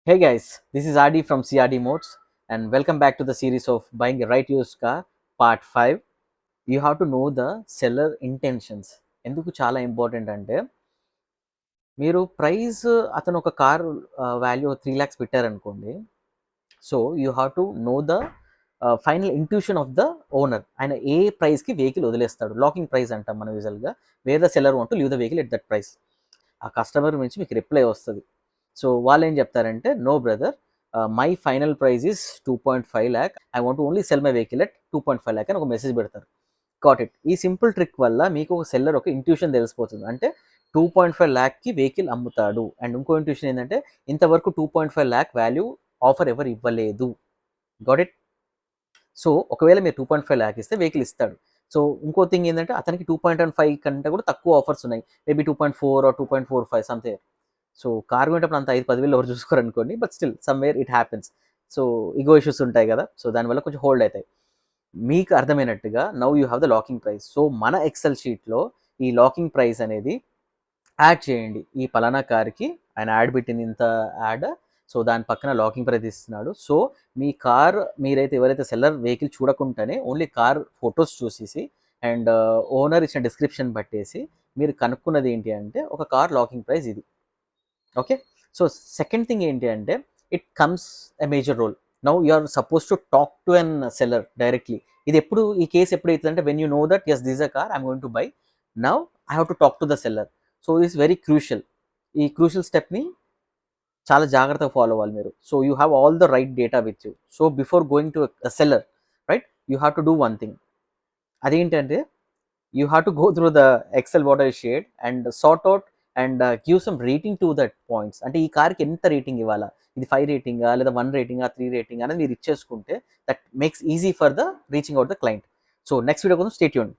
Hey guys, this is RD from CRD Modes and welcome back to the series of buying a right used car part 5. You have to know the seller intentions. ఎందుకు చాలా important అంటే మీరు price అతను ఒక car value 3 lakhs పెట్టారనుకోండి. So you have to know the final intuition of the owner. ఆయన ఏ ప్రైస్కి vehicle వదిలేస్తాడు, లాకింగ్ ప్రైస్ అంటాం మనం యూజువల్గా. Where the seller want to leave the vehicle at that price. ఆ కస్టమర్ నుంచి మీకు రిప్లై వస్తుంది. సో వాళ్ళు ఏం చెప్తారంటే, no brother, my final price is 2.5 lakh, I want only sell my vehicle at 2.5 lakh అని ఒక మెసేజ్ పెడతారు. Got it. ఈ సింపుల్ ట్రిక్ వల్ల మీకు ఒక సెల్లర్ ఒక ఇంట్యూషన్ తెలిసిపోతుంది. అంటే 2.5 lakhకి వెహికల్ అమ్ముతాడు. అండ్ ఇంకో ఇంట్యూషన్ ఏంటంటే, ఇంతవరకు 2.5 lakh వాల్యూ ఆఫర్ ఎవరు ఇవ్వలేదు. Got it. సో ఒకవేళ మీరు 2.5 lakh ఇస్తే వెహికల్ ఇస్తాడు. సో ఇంకో థింగ్ ఏంటంటే, అతనికి 2.5 కంటే కూడా తక్కువ ఆఫర్స్ ఉన్నాయి. Maybe 2.4 or 2.45 something. So car కొనేటప్పుడు అంత 5-10 వేలు ఎవరు చూసుకోరనుకోండి, but still somewhere it happens. So ego issues ఉంటాయి కదా, సో దానివల్ల కొంచెం హోల్డ్ అవుతాయి. మీకు అర్థమైనట్టుగా now you have the locking price. So మన ఎక్సెల్ షీట్లో ఈ లాకింగ్ ప్రైస్ అనేది యాడ్ చేయండి. ఈ పలానా కార్కి ఆయన యాడ్ పెట్టింది ఇంత యాడ్, సో దాని పక్కన లాకింగ్ ప్రైస్ ఇస్తున్నాడు. సో మీ కార్ మీరైతే ఎవరైతే సెల్లర్ వెహికల్ చూడకుండానే ఓన్లీ కార్ ఫొటోస్ చూసేసి అండ్ ఓనర్ ఇచ్చిన డిస్క్రిప్షన్ పట్టేసి మీరు కనుక్కున్నది ఏంటి అంటే, ఒక కార్ లాకింగ్ ప్రైస్ ఇది. ఓకే. సో సెకండ్ థింగ్ ఏంటి అంటే, it comes a major role. Now you are suppose to talk to an seller directly. ఇది ఎప్పుడు ఈ కేసు ఎప్పుడు అవుతుందంటే, when you know that is this a car I'm going to buy, now I have to talk to the seller. So it's very crucial. ఈ crucial stepney చాలా జాగ్రత్తగా follow అవ్వాలి మీరు. So you have all the right data with you. So before going to seller, right, you have to do one thing. అదేంటంటే, you have to go through the excel what I shared and sort out and give some rating to that points. అంటే ఈ కార్కి ఎంత rating ఇవ్వాలా, ఇది 5 రేటింగా లేదా 1 రేటింగా 3 rating అనేది మీరు ఇచ్చేసుకుంటే that makes easy for the reaching out the client. So next video కోసం స్టే ట్యూన్డ్.